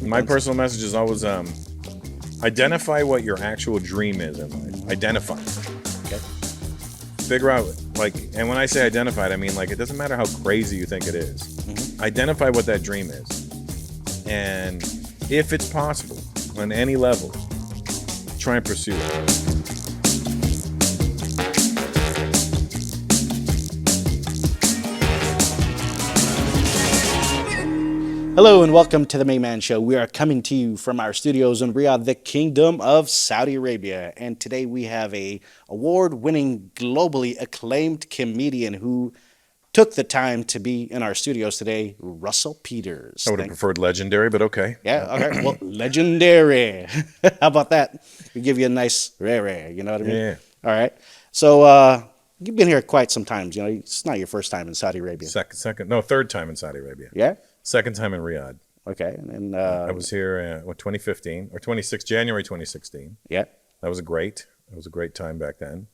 My personal message is always identify what your actual dream is in life. Identify. Okay. Figure out, and when I say identify, I mean, it doesn't matter how crazy you think it is. Mm-hmm. Identify what that dream is. And if it's possible, on any level, try and pursue it. Hello and welcome to the Mayman Show. We are coming to you from our studios in Riyadh, the Kingdom of Saudi Arabia. And today we have a award-winning, globally acclaimed comedian who took the time to be in our studios today, Russell Peters. I would have preferred legendary, but okay. Yeah, okay. Well, legendary. How about that? We give you a nice rare, you know what I mean? Yeah. All right. So you've been here quite some times. You know, it's not your first time in Saudi Arabia. Third time in Saudi Arabia. Yeah? Second time in Riyadh. Okay. And I was here 2015 or January 2016. Yeah. That was a great time back then.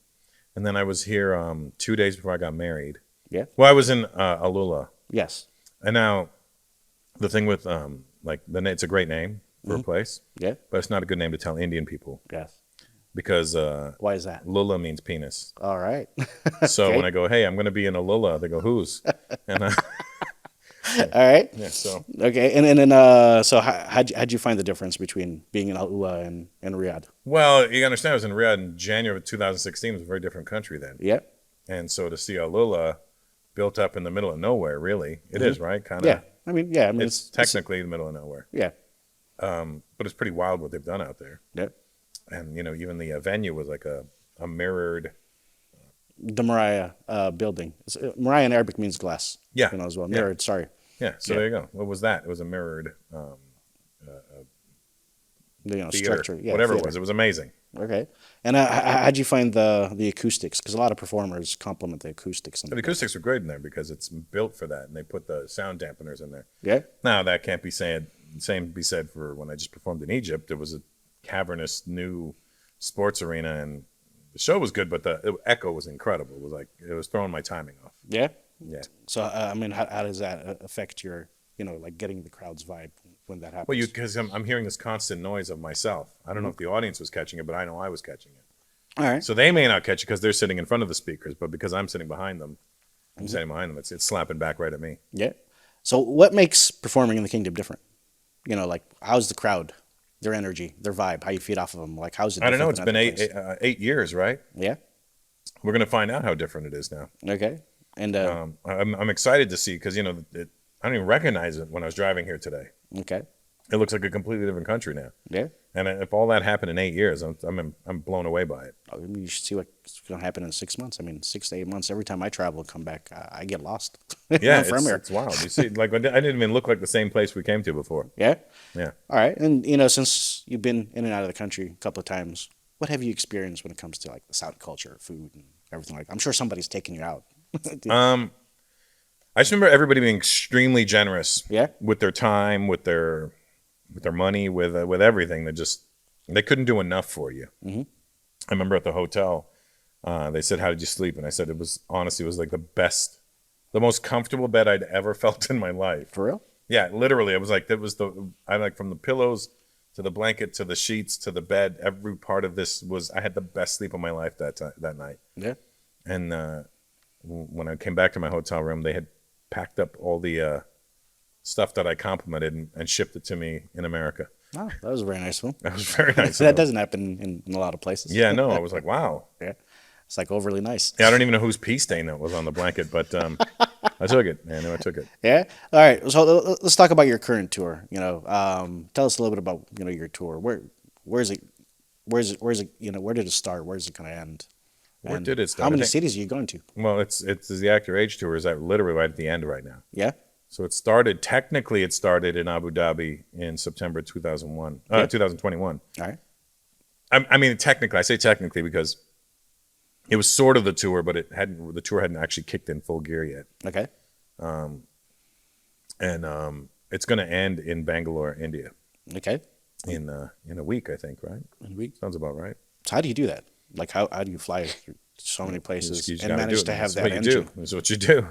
And then I was here 2 days before I got married. Yeah. Well, I was in Alula. Yes. And now the thing with it's a great name for a place. Yeah. But it's not a good name to tell Indian people Yes. because Why is that? Lula means penis. All right. So Okay. when I go, hey, I'm going to be in Alula, they go, whose? And All right. yeah, so Okay. And then so how'd you find the difference between being in Alula and Riyadh? well, you understand, I was in Riyadh in January of 2016. It was a very different country then. Yeah. And so to see Alula built up in the middle of nowhere, really, it is, right? Kind of. Yeah. I mean, It's technically the middle of nowhere. yeah. But it's pretty wild what they've done out there. Yeah. And, even the venue was like a mirrored. The Mariah building. Mariah in Arabic means glass. Yeah. You know, as well. Yeah. Mirrored. Sorry. Yeah, so Yeah. there you go. What was that? It was a mirrored theater, structure. Yeah. whatever theater. it was. It was amazing. Okay. And how'd you find the acoustics? Because a lot of performers compliment the acoustics. The acoustics were great in there because it's built for that, and they put the sound dampeners in there. Yeah. Now, that can't be said. Same be said for when I just performed in Egypt. It was a cavernous new sports arena, and the show was good, but the echo was incredible. It was it was throwing my timing off. Yeah. Yeah. So I mean, how does that affect your, getting the crowd's vibe when that happens? Well, because I'm hearing this constant noise of myself. I don't know if the audience was catching it, but I know I was catching it. All right. So they may not catch it because they're sitting in front of the speakers, but because I'm sitting behind them, it's slapping back right at me. Yeah. So what makes performing in the kingdom different? How's the crowd, their energy, their vibe, how you feed off of them? How's it? I don't know. It's different been than other 8 years, right? places? Yeah. We're gonna find out how different it is now. Okay. And I'm excited to see because I don't even recognize it when I was driving here today. okay. It looks like a completely different country now. Yeah. And if all that happened in 8 years, I'm blown away by it. I mean, you should see what's going to happen in 6 months. I mean, 6 to 8 months. Every time I travel and come back, I get lost. Yeah, from here. it's wild. You see, I didn't even look like the same place we came to before. Yeah. Yeah. All right. And since you've been in and out of the country a couple of times, what have you experienced when it comes to the Saudi culture, food, and everything like that? I'm sure somebody's taking you out. I just remember everybody being extremely generous. Yeah. With their time, with their money, with everything. They couldn't do enough for you. Mm-hmm. I remember at the hotel, they said, "How did you sleep?" And I said, it was like the most comfortable bed I'd ever felt in my life. For real? Yeah, literally, it was from the pillows to the blanket to the sheets to the bed. Every part of this I had the best sleep of my life that night. Yeah. And when I came back to my hotel room, they had packed up all the stuff that I complimented and shipped it to me in America. Oh, that was very nice of them. That was very nice. That doesn't happen in a lot of places. Yeah, no, I was like, wow. Yeah. It's overly nice. Yeah, I don't even know whose pee stain that was on the blanket, but I took it. Yeah, I know I took it. Yeah. All right. So let's talk about your current tour. Tell us a little bit about your tour. Where is it? Where did it start? Where is it going to end? Where And did it start? How many cities are you going to? Well, it's the Actor Age Tour is literally right at the end right now. Yeah. So it started in Abu Dhabi in September 2001, 2021. All right. I mean, technically, I say technically because it was sort of the tour, but the tour hadn't actually kicked in full gear yet. Okay. And it's going to end in Bangalore, India, Okay. in a week, I think. Right? And Sounds about right. so how do you do that? How do you fly so many places You just and gotta do managed it. to have That's that what you engine. do. That's what you do.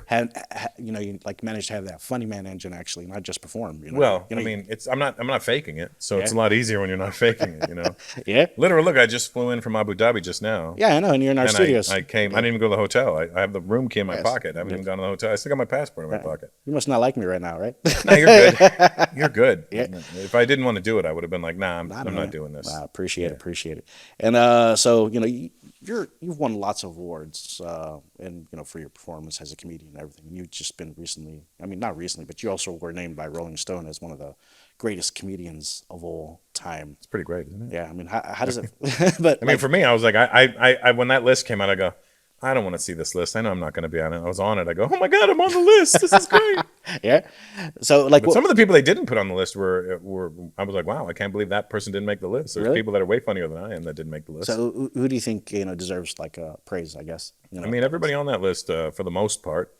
You like managed to have that funny man engine actually, not just perform. Well, You know, I mean, I'm not faking it, so it's a Yeah. lot easier when you're not faking it. yeah, Literally, look, I just flew in from Abu Dhabi just now. yeah, I know. And you're in our And studios. I came. I didn't even go to the hotel. I have the room key in my Yes. pocket. I haven't even gone to the hotel. I still got my passport in my pocket. You must not like me right now, right? No, you're good. You're good. Yeah. If I didn't want to do it, I would have been like, nah, I'm I don't not know. doing this. Wow, appreciate it. And so you've won lots of awards, and for your performance as a comedian and everything. And you've just been recently, I mean, not recently, but you also were named by Rolling Stone as one of the greatest comedians of all time. It's pretty great, isn't it? Yeah, I mean, how does it? But I mean, for me, I was like, I when that list came out, I go, I don't want to see this list. I know I'm not going to be on it. I was on it. I go, oh my god, I'm on the list. This is great. yeah. So like, But some of the people they didn't put on the list were I was like, wow, I can't believe that person didn't make the list. There's Really? people that are way funnier than I am that didn't make the list. so who do you think deserves like praise? I guess. I mean, everybody on that list, for the most part,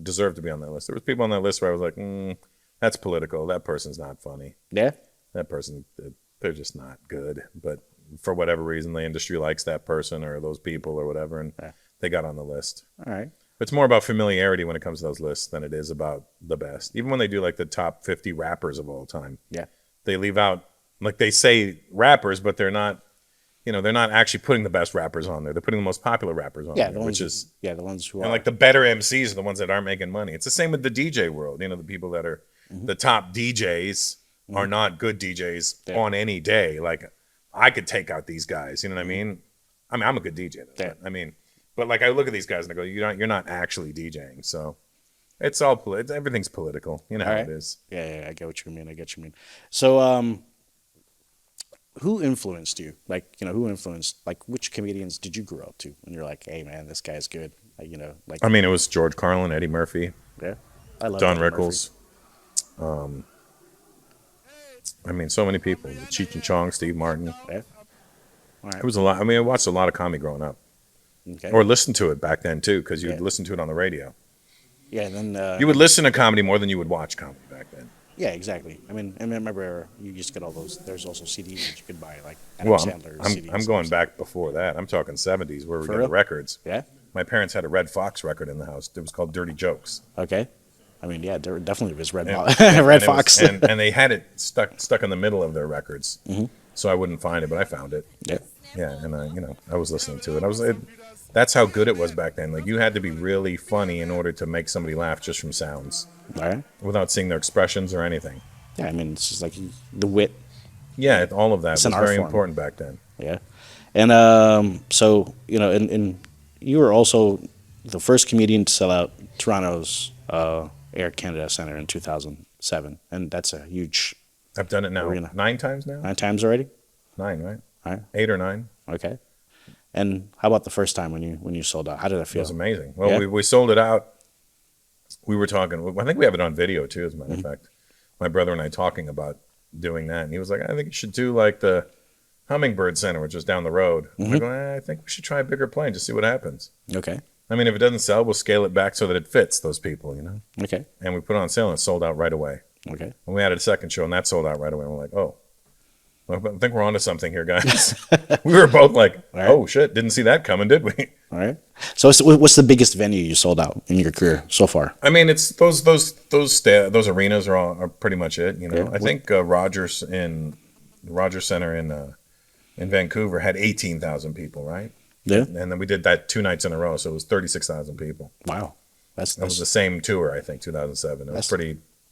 deserved to be on that list. There was people on that list where I was like, that's political. That person's not funny. Yeah. That person, they're just not good. But for whatever reason, the industry likes that person or those people or whatever, and they got on the list. All right. It's more about familiarity when it comes to those lists than it is about the best. Even when they do like the top 50 rappers of all time, Yeah. they leave out, like they say rappers, but they're not, they're not actually putting the best rappers on there. They're putting the most popular rappers on Yeah. there, The which ones, is, the ones who and are like the better MCs are the ones that aren't making money. It's the same with the DJ world. The people that are the top DJs are not good DJs on any day. Like I could take out these guys. You know what I mean? I mean, I'm a good DJ. Though, but, but like I look at these guys and I go, you're not actually DJing. So it's all everything's political. You know how it is. Yeah, I get what you mean. So, who influenced you? Like, who influenced, like, which comedians did you grow up to? And you're like, hey, man, this guy's good. Like, like. I mean, it was George Carlin, Eddie Murphy, Yeah, I love Don Eddie Rickles. I mean, so many people. Cheech and Chong, Steve Martin. Murphy. Yeah. All right. It was a lot. I mean, I watched a lot of comedy growing up, Okay. or listened to it back then too, because you would listen to it on the radio. Yeah, and then. You would listen to comedy more than you would watch comedy back then. Yeah, exactly. I mean, I remember you used to get all those. There's also CDs that you could buy, like Adam Well, Sandler I'm CDs. going back before that. I'm talking 70s where we For got real? the records. Yeah. My parents had a Red Fox record in the house. It was called Dirty Jokes. Okay. I mean, yeah, there definitely was Red And- Red and it was- Fox. and they had it stuck in the middle of their records, so I wouldn't find it, but I found it. yeah. Yeah, and I was listening to it. That's how good it was back then. Like you had to be really funny in order to make somebody laugh just from sounds, All right. without seeing their expressions or anything. Yeah, I mean, it's just like the wit. Yeah, all of that It's was an art very form. important back then. Yeah. And so, and you were also the first comedian to sell out Toronto's Air Canada Centre in 2007. And that's a huge I've done it now Arena. 9 times now. 9 times already. 9, right? All right. 8 or 9. Okay. And how about the first time when you sold out? How did it It feel? was amazing. Well, Yeah? we sold it out. We were talking. I think we have it on video too, as a matter Mm-hmm. of fact. My brother and I talking about doing that, and he was like, "I think you should do like the Hummingbird Center, which is down the road." Mm-hmm. I go, I think we should try a bigger plane, just see what happens. Okay. I mean, if it doesn't sell, we'll scale it back so that it fits those people, Okay. And we put it on sale, and it sold out right away. Okay. And we added a second show, and that sold out right away. And we're like, oh, well, I think we're onto something here, guys. We were both like, right. oh shit, didn't see that coming, did we? All right. So what's the biggest venue you sold out in your career so far? I mean, it's those arenas are pretty much it. Yeah. I think Rogers Center in Vancouver had 18,000 people, right? Yeah. And then we did that 2 nights in a row, so it was 36,000 people. Wow. That was the same tour, I think, 2007. It was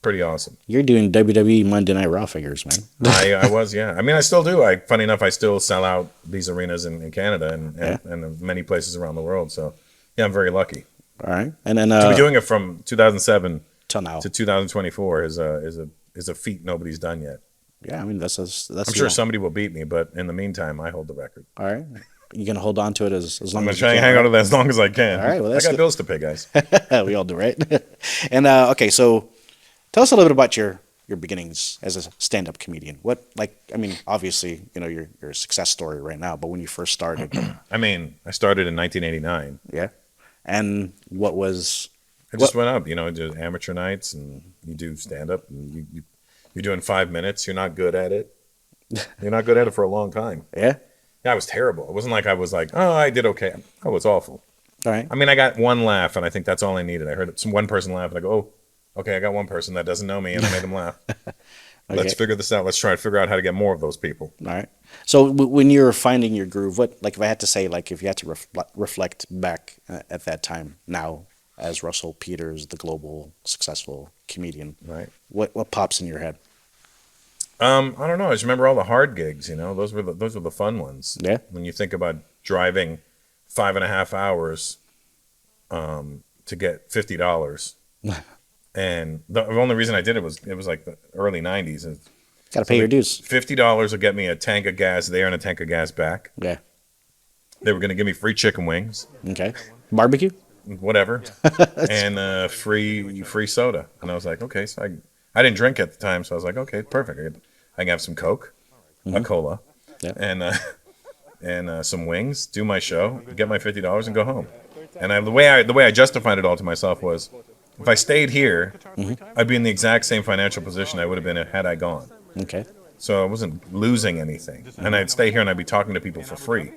pretty awesome. You're doing WWE Monday Night Raw figures, man. I was, yeah. I mean, I still do. Funny enough, I still sell out these arenas in Canada and in many places around the world. So, yeah, I'm very lucky. All right. And then To be doing it from 2007 till now. to 2024 is a feat nobody's done yet. Yeah, I mean that's I'm sure somebody will beat me, but in the meantime, I hold the record. All right. You gonna hold on to it as long I'm gonna as you try and can, hang on right? to that as long as I can. All right, well, that's I got good. bills to pay, guys. We all do, right? And okay, so tell us a little bit about your beginnings as a stand-up comedian. Obviously, you're a success story right now, but when you first started, I mean, I started in 1989. yeah. And what was I just went up, do amateur nights, and you do stand up, and you're doing 5 minutes. You're not good at it. You're not good at it for a long time. yeah? Yeah, I was terrible. It wasn't like I was like, oh, I did okay. Oh, it was awful. All right. I mean, I got one laugh, and I think that's all I needed. I heard one person laugh, and I go, oh, okay, I got one person that doesn't know me, and I made them laugh. Let's Okay. figure this out. Let's try to figure out how to get more of those people. All right. So when you're finding your groove, what, like, if I had to say, like, if you had to reflect back at that time now as Russell Peters, the global successful comedian, Right. what pops in your head? I don't know. I just remember all the hard gigs. Those were the fun ones. Yeah. When you think about driving 5.5 hours to get $50, and the only reason I did it was like the early '90s. And Got to pay your dues. $50 would get me a tank of gas there and a tank of gas back. Yeah. They were going to give me free chicken wings, Okay. Barbecue? whatever, and free soda. And I was like, okay. So I didn't drink at the time, so I was like, okay, perfect. I can have some Coke, a cola, Yeah. and some wings. Do my show, get my $50, and go home. And the way I justified it all to myself was, if I stayed here, I'd be in the exact same financial position I would have been had I gone. Okay. So I wasn't losing anything, and I'd stay here and I'd be talking to people for free.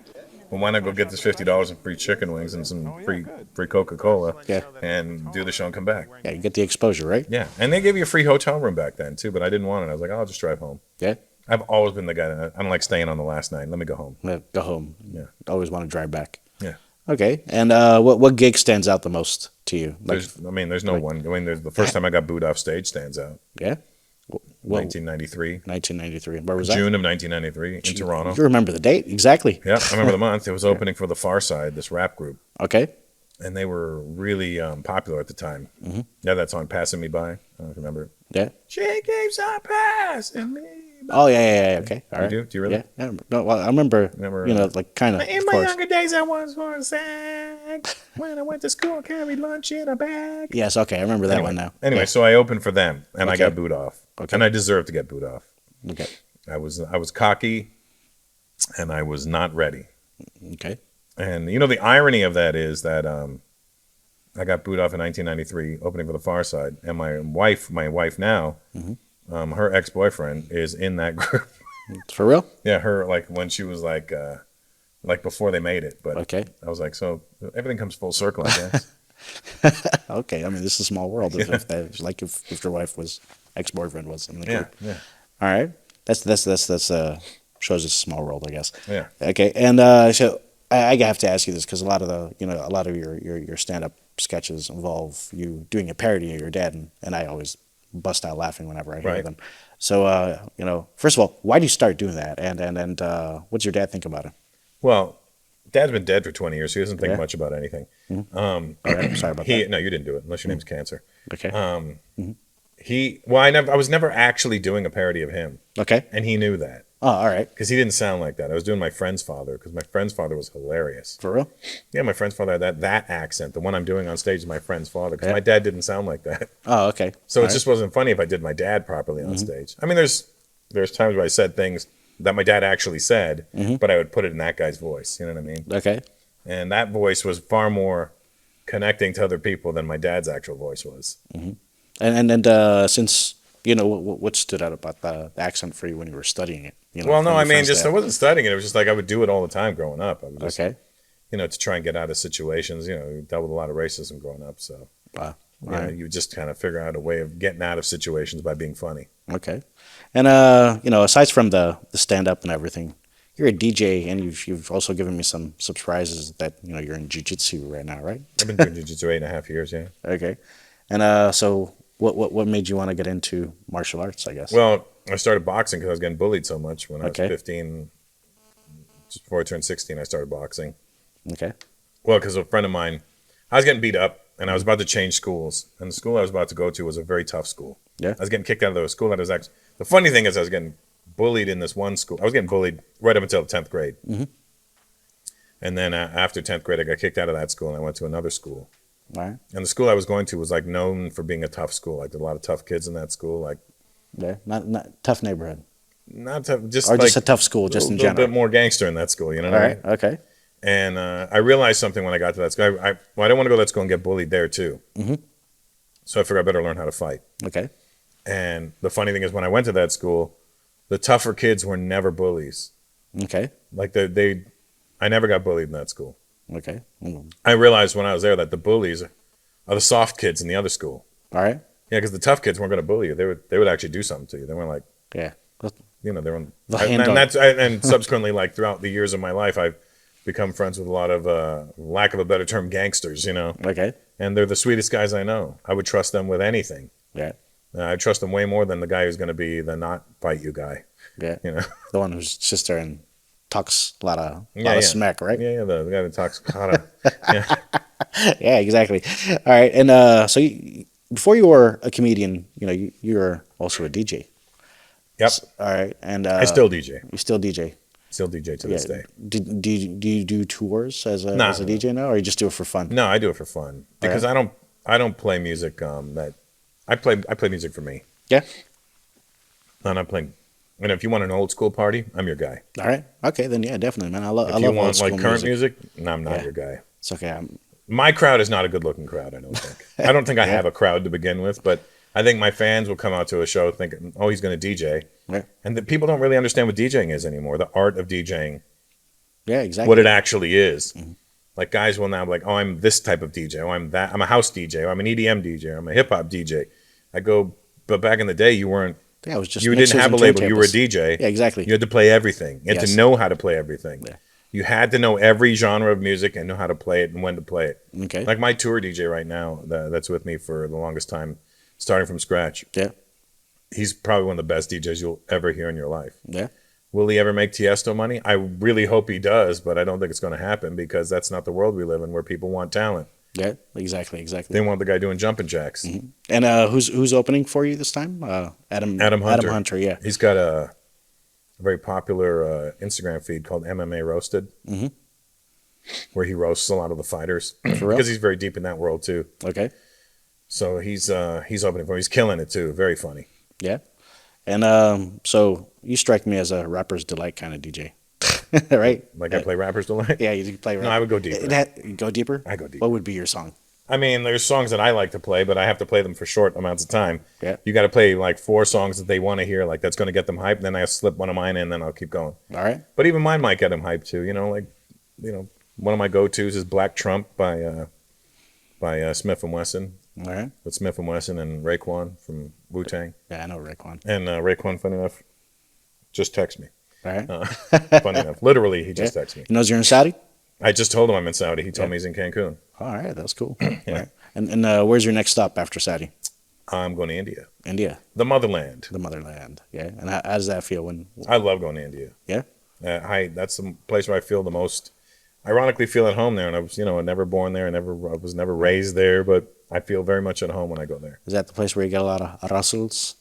Well, why not go get this $50 in free chicken wings and some free Coca-Cola, Yeah. and do the show and come back? Yeah, you get the exposure, right? Yeah, and they gave you a free hotel room back then too, but I didn't want it. I was like, I'll just drive home. Yeah. I've always been the guy that I don't like staying on the last night. Let me go home. Yeah, go home. Yeah. Always want to drive back. Yeah. Okay. And what gig stands out the most to you? Like, There's no one. I mean, there's the first time I got booed off stage stands out. yeah. Well, 1993, 1993. Where was that? June of 1993 in Toronto. You remember the date exactly? Yeah, I remember the month. It was opening for the Far Side, this rap group, Okay. and they were really popular at the time. Mm-hmm. Yeah, that song "Passing Me By." I don't know if you remember it. Yeah. She keeps on passing me by. Oh yeah. Okay. All right. Do you really? Yeah. No, well, I remember. Remember, You know, like kind of. In my younger days, I was for a sack. When I went to school, I carried lunch in a bag. Yes. Okay. I remember that one now. Anyway, Yeah. so I opened for them, and I Okay. got booed off. Okay. And I deserved to get booed off. Okay. I was cocky, and I was not ready. Okay. And the irony of that is that I got booed off in 1993, opening for the Far Side, and my wife now, her ex-boyfriend is in that group. For real? Yeah, her like when she was like before they made it. But Okay. I was like, so everything comes full circle, I guess. Okay. I mean, this is a small world. If that, like, if your wife was ex-boyfriend was in the Yeah, group. yeah, All right. That's shows it's a small world, I guess. yeah. Okay. And so I have to ask you this because a lot of your stand-up sketches involve you doing a parody of your dad, and I always bust out laughing whenever I hear Right. them. So first of all, why do you start doing that? And what's your dad think about it? Well, Dad's been dead for 20 years. So he doesn't think Yeah. much about anything. All right. Sorry about that. No, you didn't do it unless your name's Cancer. Okay. I was never actually doing a parody of him, Okay. and he knew that Oh, all right. because he didn't sound like that. I was doing my friend's father because my friend's father was hilarious. For real? Yeah, my friend's father had that accent. The one I'm doing on stage is my friend's father because Yeah. my dad didn't sound like that. Oh, okay. So All it just wasn't funny if I did my dad properly on stage. I mean, there's times where I said things that my dad actually said, but I would put it in that guy's voice. You know what I mean? right. Okay. And that voice was far more connecting to other people than my dad's actual voice was. And since what stood out about the accent for you when you were studying it? Well, no, from I your mean, friends' just I dad? wasn't studying it. It was just like I would do it all the time growing up. I would just, Okay. to try and get out of situations. Dealt with a lot of racism growing up, so Wow. you just kind of figure out a way of getting out of situations by being funny. Okay. And aside from the stand up and everything, you're a DJ and you've also given me some surprises that you're in jiu-jitsu right now, right? I've been doing jiu-jitsu 8.5 years, yeah. Okay. And so what made you want to get into martial arts, I guess? Well, I started boxing because I was getting bullied so much when I was Okay. 15. Just before I turned 16, I started boxing. Okay. Well, because a friend of mine, I was getting beat up, and I was about to change schools. And the school I was about to go to was a very tough school. Yeah. I was getting kicked out of the school that was actually. The funny thing is, I was getting bullied in this one school. I was getting bullied right up until 10th grade. Mm-hmm. And then after 10th grade, I got kicked out of that school, and I went to another school. All right. And the school I was going to was like known for being a tough school. Like, there were a lot of tough kids in that school. Like, Yeah. Not tough neighborhood. not tough, just Or like just a tough school, just in a little general. bit more gangster in that school. You know All what I right. mean? Okay. And I realized something when I got to that school. I didn't want to go to that school and get bullied there too. Mm-hmm. So I figured I better learn how to fight. Okay. And the funny thing is, when I went to that school, the tougher kids were never bullies. Okay. Like I never got bullied in that school. Okay. I realized when I was there that the bullies are the soft kids in the other school. All right. Yeah, because the tough kids weren't going to bully you. They would actually do something to you. They weren't like, Yeah. you know, they were. The And subsequently, like throughout the years of my life, I've become friends with a lot of, lack of a better term, gangsters. You know, Okay. and they're the sweetest guys I know. I would trust them with anything. Yeah. I trust them way more than the guy who's going to be the not fight you guy. Yeah. You know. The one who's just there and talks a lot of smack, right? Yeah, the guy that talks kind of. Yeah. Yeah, exactly. All right. And so before you were a comedian, you know, you were also a DJ. Yep. All right. And I still DJ. you still DJ. Still DJ to this day. Do you do tours as a DJ now, or you just do it for fun? No, I do it for fun because I don't play music that I play music for me. Yeah. And I'm playing. And if you want an old school party, I'm your guy. All right. Okay, then yeah, definitely, man. I love. If you want old school like current music, no, I'm not your guy. It's okay. My crowd is not a good looking crowd. I don't think. I don't think I have a crowd to begin with, but I think my fans will come out to a show thinking, "Oh, he's going to DJ," and that people don't really understand what DJing is anymore. The art of DJing. Yeah, exactly. What it actually is. Mm-hmm. Like guys will now be like, "Oh, I'm this type of DJ. Oh, I'm that. I'm a house DJ. Oh, I'm an EDM DJ. I'm a hip hop DJ." I go, but back in the day, you weren't. Yeah, it was just you didn't have a label. You were a DJ. Yeah, exactly. You had to play everything. You had to know how to play everything. Yeah. You had to know every genre of music and know how to play it and when to play it. Okay. Like my tour DJ right now, that's with me for the longest time, starting from scratch. Yeah. He's probably one of the best DJs you'll ever hear in your life. Yeah. Will he ever make Tiesto money? I really hope he does, but I don't think it's going to happen because that's not the world we live in where people want talent. Yeah, exactly. They want the guy doing jumping jacks. Mm-hmm. And who's opening for you this time? Adam Hunter. Adam Hunter, yeah. He's got a very popular Instagram feed called MMA Roasted, where he roasts a lot of the fighters because he's very deep in that world too. Okay. So he's opening for him. He's killing it too. Very funny. Yeah. And so you strike me as a rapper's delight kind of DJ. Right? Like I play Rapper's Delight? Yeah, you play rap. No, I would go deeper. Go deeper? I go deeper. What would be your song? I mean, there's songs that I like to play, but I have to play them for short amounts of time. Yeah. You got to play like 4 songs that they want to hear, like that's going to get them hyped. Then I'll slip one of mine in, then I'll keep going. All right. But even mine might get them hyped too. You know, like, one of my go-tos is Black Trump by Smith & Wesson. All right. With Smith & Wesson and Raekwon from Wu-Tang. Yeah, I know Raekwon. And Raekwon, funny enough, just texted me. All right. Funny enough. Literally, he just texted me. He knows you're in Saudi? I just told him I'm in Saudi. He told me he's in Cancun. All right, that's cool. Yeah. Right. And where's your next stop after Saudi? I'm going to India. India. The motherland. The motherland, yeah. And how does that feel when... I love going to India. Yeah? That's the place where I feel the most, ironically, feel at home there. And I was, never born there. I was never raised there, but I feel very much at home when I go there. Is that the place where you get a lot of rasuls?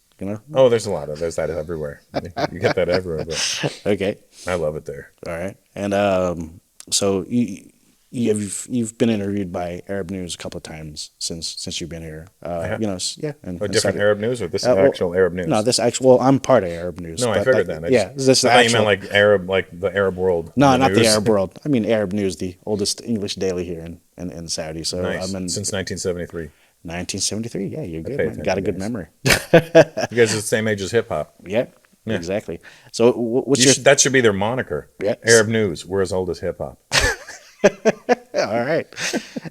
Oh, there's that everywhere. You get that everywhere. But okay. I love it there. All right. And so you've been interviewed by Arab News a couple of times since you've been here. And different Arab News or this is actual Arab News? No, this actual. Well, I'm part of Arab News. No, I figured that. This I thought you meant like Arab, like the Arab world. No, not the Arab world. I mean Arab News, the oldest English daily here in Saudi. So nice. Since 1973. 1973. Yeah, you're good. Man. Got a good memory. You guys are the same age as hip hop. Yeah, exactly. So that should be their moniker. Yeah. Arab News. We're as old as hip hop. All right.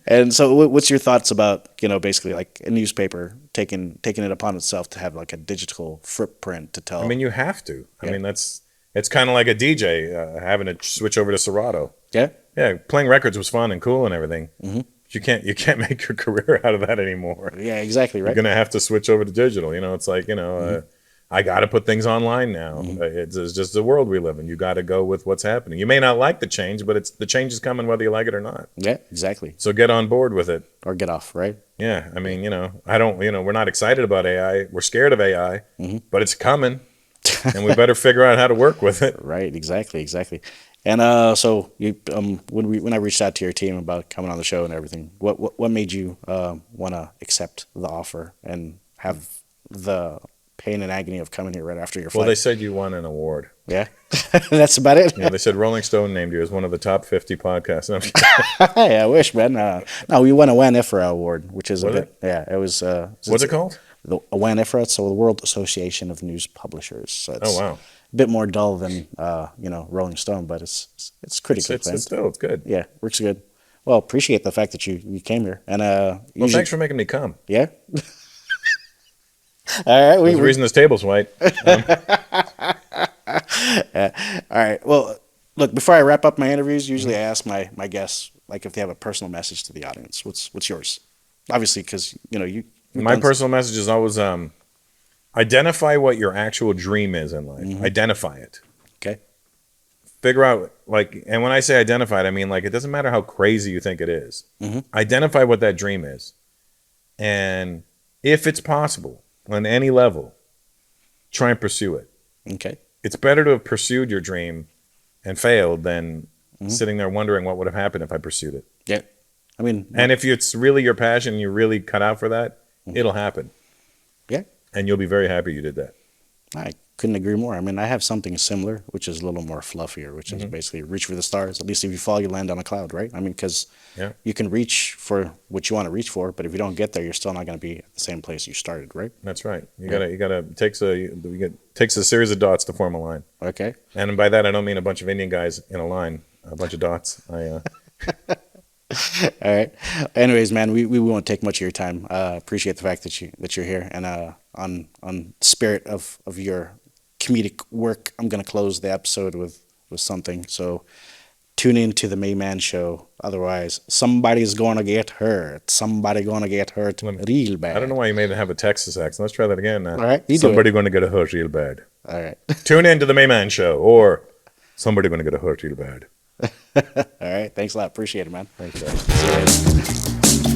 And so what's your thoughts about, basically like a newspaper taking it upon itself to have like a digital footprint to tell? I mean, you have to. I mean, it's kind of like a DJ having to switch over to Serato. Yeah. Yeah. Playing records was fun and cool and everything. Mm-hmm. But you can't make your career out of that anymore. Yeah, exactly. Right. You're going to have to switch over to digital. It's like, I got to put things online now. Mm-hmm. It's just the world we live in. You got to go with what's happening. You may not like the change, but the change is coming whether you like it or not. Yeah, exactly. So get on board with it. Or get off, right? Yeah. I mean, I don't, we're not excited about AI. We're scared of AI, but it's coming and we better figure out how to work with it. Right. Exactly. And so you, when I reached out to your team about coming on the show and everything, what made you want to accept the offer and have the pain and agony of coming here right after your flight? Well, they said you won an award. Yeah, that's about it. Yeah, they said Rolling Stone named you as one of the top 50 podcasts. Hey, I wish, man. No, we won a WAN IFRA award, which is Yeah, it was. What's it called? The WAN IFRA, so the World Association of News Publishers. So oh wow. bit more dull than Rolling Stone, but it's pretty good. It's good. Yeah, works good. Well, appreciate the fact that you came here, and Well, thanks for making me come. yeah. All right, There's a reason this table's white. all right. Well, look, before I wrap up my interviews, usually I ask my guests like if they have a personal message to the audience. What's yours? Obviously, because you. My personal message is always identify what your actual dream is in life. Identify it. Okay. Figure out and when I say identify it, I mean it doesn't matter how crazy you think it is. Identify what that dream is, and if it's possible on any level, try and pursue it. Okay. It's better to have pursued your dream and failed than sitting there wondering what would have happened if I pursued it. Yeah. I mean, and if it's really your passion, you're really cut out for that, it'll happen. Yeah. And you'll be very happy you did that. I couldn't agree more. I mean, I have something similar, which is a little more fluffier, which is basically reach for the stars. At least if you fall, you land on a cloud, right? I mean, because you can reach for what you want to reach for, but if you don't get there, you're still not going to be at the same place you started, right? That's right. You gotta takes a series of dots to form a line. Okay. And by that, I don't mean a bunch of Indian guys in a line, a bunch of dots. All right. Anyways, man, we won't take much of your time. Appreciate the fact that you're here, and on spirit of your comedic work, I'm gonna close the episode with something. So tune in to the Mayman Show. Otherwise, somebody's gonna get hurt. Somebody gonna get hurt real bad. I don't know why you made it have a Texas accent. Let's try that again. All right. Somebody gonna get hurt real bad. All right. Tune in to the Mayman Show, or somebody gonna get hurt real bad. All right. Thanks a lot. Appreciate it, man. Thanks, guys.